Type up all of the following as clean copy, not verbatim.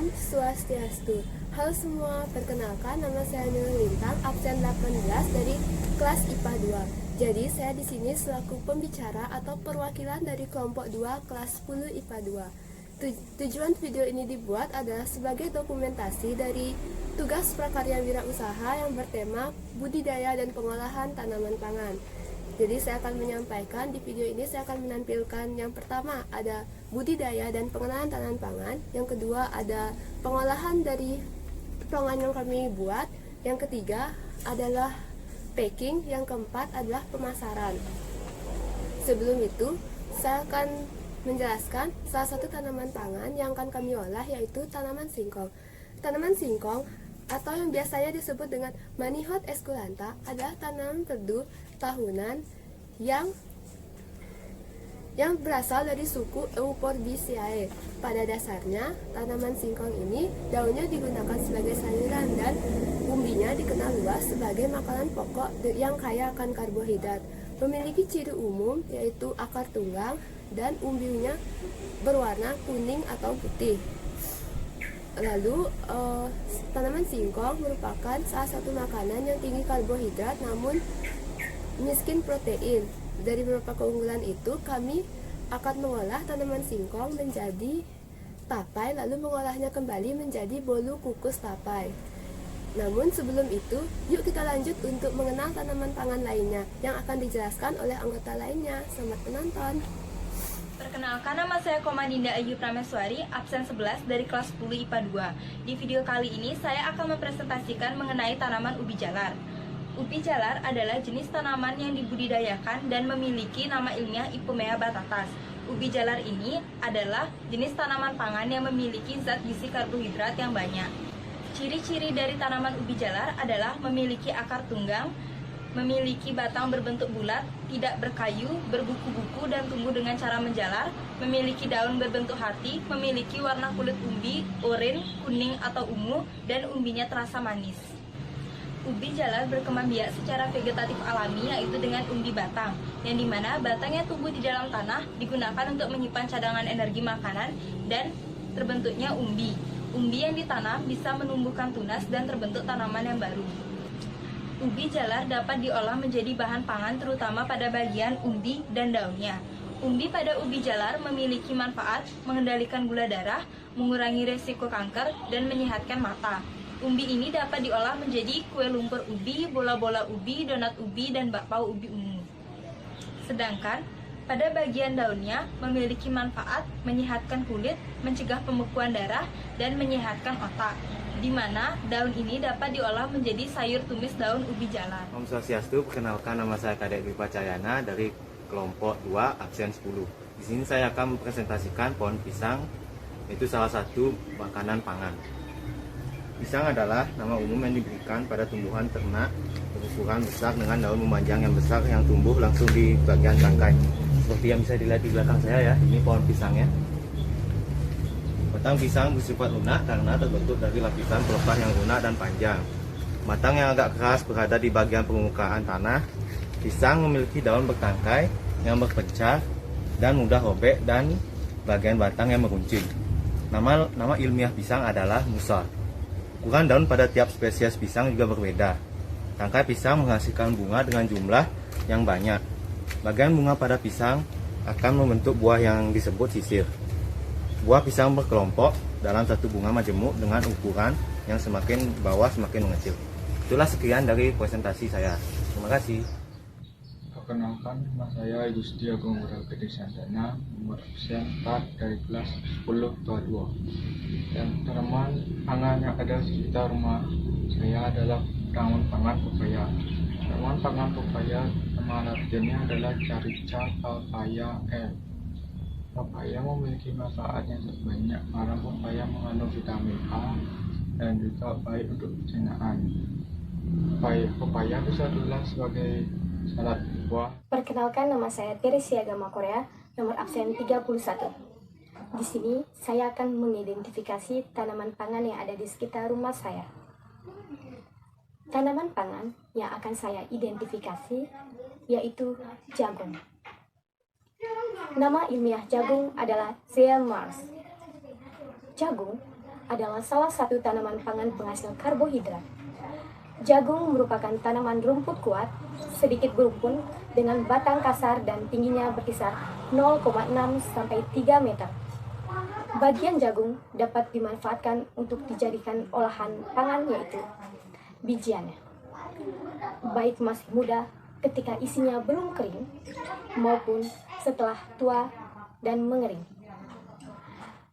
Om Swastiastu. Halo semua, perkenalkan nama saya Nurul Lintang, absen 18 dari kelas IPA 2. Jadi saya di sini selaku pembicara atau perwakilan dari kelompok 2 kelas 10 IPA 2. Tujuan video ini dibuat adalah sebagai dokumentasi dari tugas prakarya wirausaha yang bertema budidaya dan pengolahan tanaman pangan. Jadi saya akan menyampaikan di video ini, saya akan menampilkan yang pertama ada budidaya dan pengolahan tanaman pangan, yang kedua ada pengolahan dari pangan yang kami buat, yang ketiga adalah packing, yang keempat adalah pemasaran. Sebelum itu saya akan menjelaskan salah satu tanaman pangan yang akan kami olah, yaitu tanaman singkong. Tanaman singkong atau yang biasanya disebut dengan Manihot esculenta adalah tanaman teduh tahunan yang berasal dari suku Euphorbiaceae. Pada dasarnya, tanaman singkong ini daunnya digunakan sebagai sayuran dan umbinya dikenal luas sebagai makanan pokok yang kaya akan karbohidrat. Memiliki ciri umum yaitu akar tunggang dan umbinya berwarna kuning atau putih. Lalu, tanaman singkong merupakan salah satu makanan yang tinggi karbohidrat namun miskin protein. Dari beberapa keunggulan itu, kami akan mengolah tanaman singkong menjadi tapai, lalu mengolahnya kembali menjadi bolu kukus tapai. Namun sebelum itu, yuk kita lanjut untuk mengenal tanaman pangan lainnya yang akan dijelaskan oleh anggota lainnya. Selamat menonton. Perkenalkan, nama saya Komadinda Ayu Prameswari, absen 11 dari kelas 10 IPA 2. Di video kali ini saya akan mempresentasikan mengenai tanaman ubi jalar. Ubi jalar adalah jenis tanaman yang dibudidayakan dan memiliki nama ilmiah Ipomea batatas. Ubi jalar ini adalah jenis tanaman pangan yang memiliki zat gizi karbohidrat yang banyak. Ciri-ciri dari tanaman ubi jalar adalah memiliki akar tunggang, memiliki batang berbentuk bulat, tidak berkayu, berbuku-buku dan tumbuh dengan cara menjalar, memiliki daun berbentuk hati, memiliki warna kulit umbi, oranye, kuning atau ungu, dan umbinya terasa manis. Ubi jalar berkembang biak secara vegetatif alami, yaitu dengan umbi batang, yang dimana batangnya tumbuh di dalam tanah, digunakan untuk menyimpan cadangan energi makanan, dan terbentuknya umbi. Umbi yang ditanam bisa menumbuhkan tunas dan terbentuk tanaman yang baru. Ubi jalar dapat diolah menjadi bahan pangan terutama pada bagian umbi dan daunnya. Umbi pada ubi jalar memiliki manfaat mengendalikan gula darah, mengurangi resiko kanker, dan menyehatkan mata. Umbi ini dapat diolah menjadi kue lumpur ubi, bola-bola ubi, donat ubi, dan bakpao ubi ungu. Sedangkan pada bagian daunnya memiliki manfaat menyehatkan kulit, mencegah pembekuan darah, dan menyehatkan otak, di mana daun ini dapat diolah menjadi sayur tumis daun ubi jalar. Om Swastiastu, perkenalkan nama saya Kadek Dwi Pacayana dari kelompok 2 absen 10. Di sini saya akan mempresentasikan pohon pisang, itu salah satu makanan pangan. Pisang adalah nama umum yang diberikan pada tumbuhan ternak berukuran besar dengan daun memanjang yang besar yang tumbuh langsung di bagian tangkai. Seperti yang bisa dilihat di belakang saya ya, ini pohon pisangnya. Batang pisang bersifat lunak karena terbentuk dari lapisan pelepah yang lunak dan panjang. Batang yang agak keras berada di bagian permukaan tanah. Pisang memiliki daun bertangkai yang berpecah dan mudah robek dan bagian batang yang meruncing. Nama ilmiah pisang adalah musar. Ukuran daun pada tiap spesies pisang juga berbeda. Tangkai pisang menghasilkan bunga dengan jumlah yang banyak. Bagian bunga pada pisang akan membentuk buah yang disebut sisir. Buah pisang berkelompok dalam satu bunga majemuk dengan ukuran yang semakin bawah semakin mengecil. Itulah sekian dari presentasi saya. Terima kasih. Perkenalkan, nama saya Gusti Agung Gede Sandana, nomor absen 4 dari kelas 10 IPA 2. Dan tanaman pangan yang ada di sekitar rumah saya adalah tanaman pangan pepaya. Tanaman pangan pepaya, nama latinnya adalah Carica papaya L. Papaya memiliki manfaat yang banyak karena papaya mengandung vitamin A dan juga baik untuk pencernaan. Papaya bisa diolah sebagai salad buah. Perkenalkan, nama saya Teresia Gama Korea, nomor absen 31. Di sini saya akan mengidentifikasi tanaman pangan yang ada di sekitar rumah saya. Tanaman pangan yang akan saya identifikasi yaitu jagung. Nama ilmiah jagung adalah Zea Mars. Jagung adalah salah satu tanaman pangan penghasil karbohidrat. Jagung merupakan tanaman rumput kuat, sedikit berumpun, dengan batang kasar dan tingginya berkisar 0,6 sampai 3 meter. Bagian jagung dapat dimanfaatkan untuk dijadikan olahan pangan, yaitu bijiannya, baik masih muda ketika isinya belum kering maupun setelah tua dan mengering.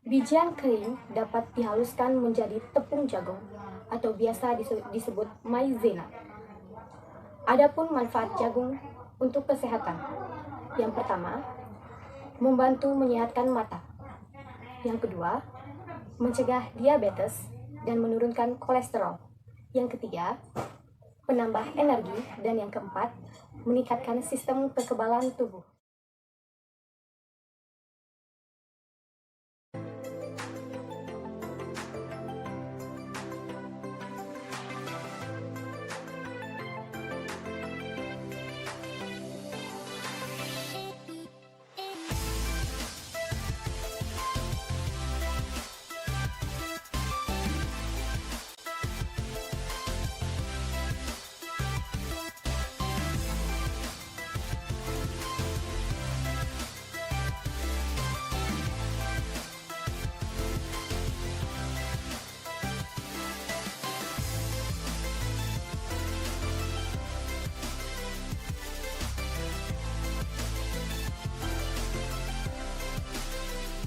Bijian kering dapat dihaluskan menjadi tepung jagung atau biasa disebut maizena. Adapun manfaat jagung untuk kesehatan. Yang pertama, membantu menyehatkan mata. Yang kedua, mencegah diabetes dan menurunkan kolesterol. Yang ketiga, penambah energi. Dan yang keempat, meningkatkan sistem kekebalan tubuh.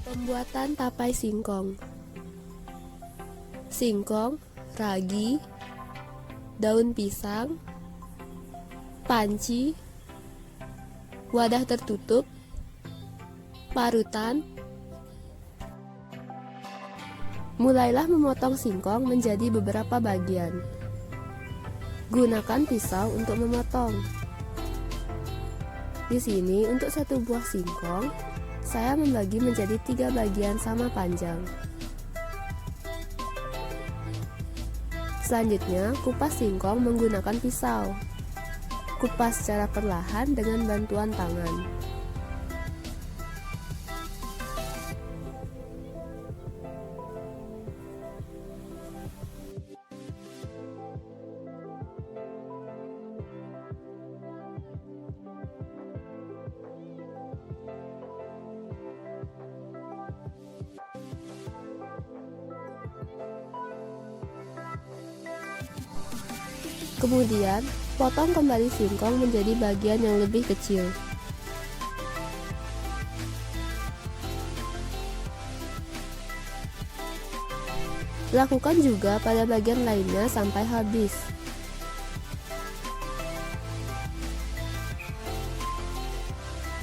Pembuatan tapai singkong. Singkong, ragi, daun pisang, panci, wadah tertutup, parutan. Mulailah memotong singkong menjadi beberapa bagian. Gunakan pisau untuk memotong. Di sini untuk satu buah singkong, saya membagi menjadi 3 bagian sama panjang. Selanjutnya, kupas singkong menggunakan pisau. Kupas secara perlahan dengan bantuan tangan. Kemudian, potong kembali singkong menjadi bagian yang lebih kecil. Lakukan juga pada bagian lainnya sampai habis.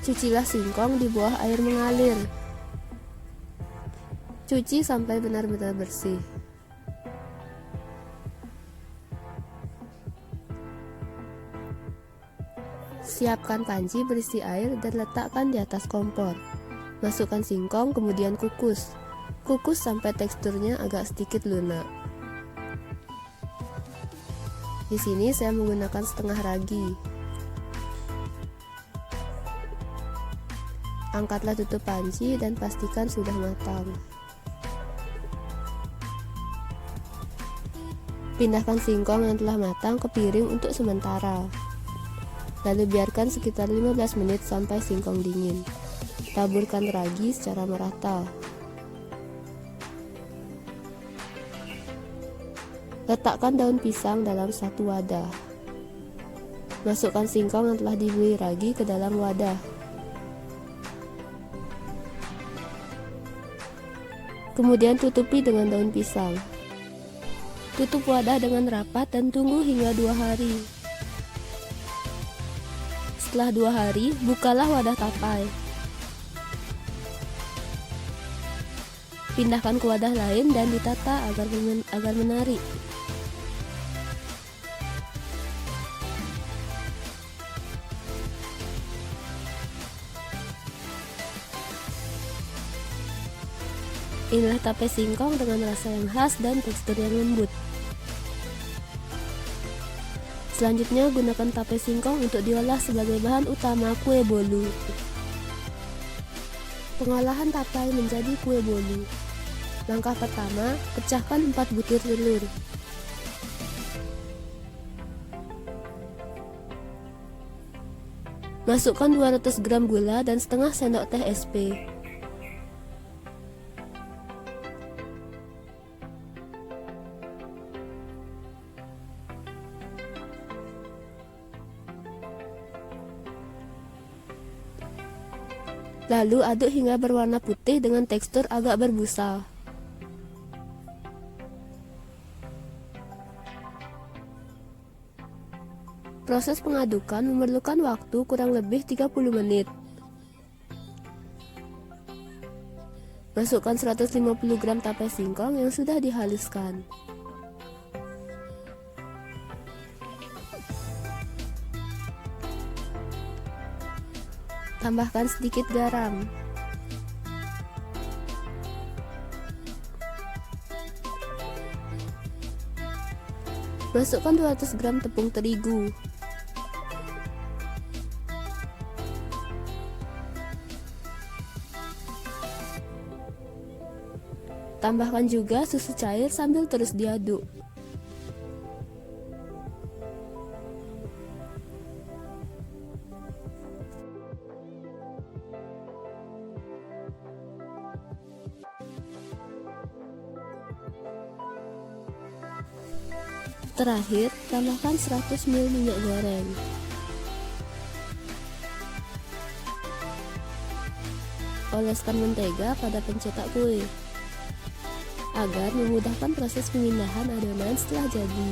Cucilah singkong di bawah air mengalir. Cuci sampai benar-benar bersih. Siapkan panci berisi air dan letakkan di atas kompor. Masukkan singkong kemudian kukus. Kukus sampai teksturnya agak sedikit lunak. Di sini saya menggunakan setengah ragi. Angkatlah tutup panci dan pastikan sudah matang. Pindahkan singkong yang telah matang ke piring untuk sementara. Lalu biarkan sekitar 15 menit sampai singkong dingin. Taburkan ragi secara merata. Letakkan daun pisang dalam satu wadah. Masukkan singkong yang telah diberi ragi ke dalam wadah. Kemudian tutupi dengan daun pisang. Tutup wadah dengan rapat dan tunggu hingga 2 hari. Setelah 2 hari, bukalah wadah tapai. Pindahkan ke wadah lain dan ditata agar menarik. Inilah tape singkong dengan rasa yang khas dan tekstur yang lembut. Selanjutnya, gunakan tape singkong untuk diolah sebagai bahan utama kue bolu. Pengolahan tapai menjadi kue bolu. Langkah pertama, pecahkan 4 butir telur. Masukkan 200 gram gula dan setengah sendok teh SP. Lalu aduk hingga berwarna putih dengan tekstur agak berbusa. Proses pengadukan memerlukan waktu kurang lebih 30 menit. Masukkan 150 gram tape singkong yang sudah dihaluskan. Tambahkan sedikit garam. Masukkan 200 gram tepung terigu. Tambahkan juga susu cair sambil terus diaduk. Terakhir, tambahkan 100 ml minyak goreng. Oleskan mentega pada pencetak kue agar memudahkan proses pemindahan adonan setelah jadi.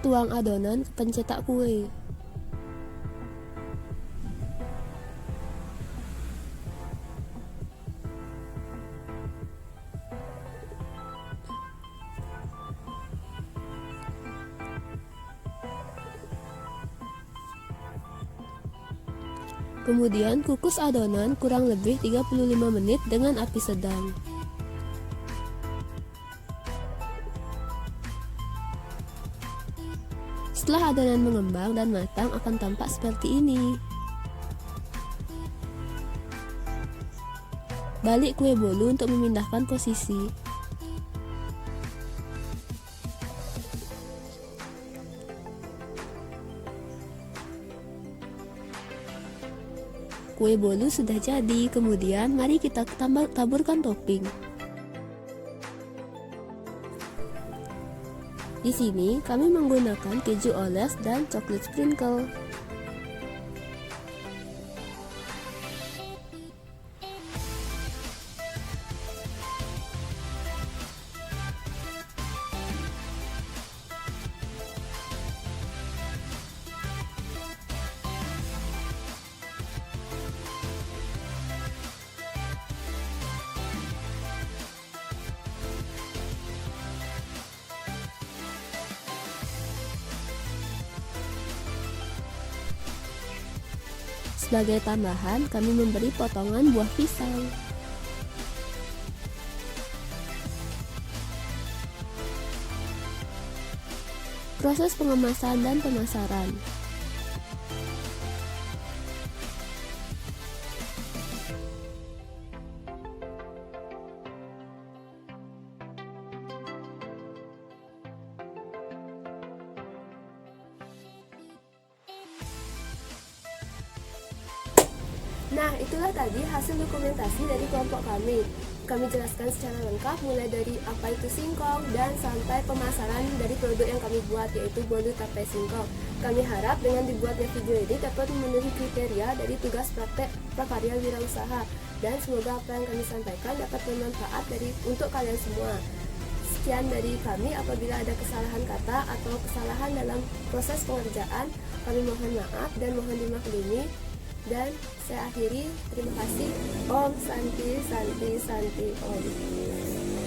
Tuang adonan ke pencetak kue. Kemudian kukus adonan kurang lebih 35 menit dengan api sedang. Setelah adonan mengembang dan matang akan tampak seperti ini. Balik kue bolu untuk memindahkan posisi. Kue bolu sudah jadi, kemudian mari kita taburkan topping. Di sini kami menggunakan keju oles dan coklat sprinkle. Sebagai tambahan, kami memberi potongan buah pisang. Proses pengemasan dan pemasaran. Nah, itulah tadi hasil dokumentasi dari kelompok kami. Kami jelaskan secara lengkap mulai dari apa itu singkong dan sampai pemasaran dari produk yang kami buat, yaitu bolu tape singkong. Kami harap dengan dibuatnya video ini dapat memenuhi kriteria dari tugas praktek prakarya wirausaha, dan semoga apa yang kami sampaikan dapat bermanfaat untuk kalian semua. Sekian dari kami. Apabila ada kesalahan kata atau kesalahan dalam proses pengerjaan, kami mohon maaf dan mohon dimaklumi. Dan saya akhiri, terima kasih. Om Santi Santi Santi Om.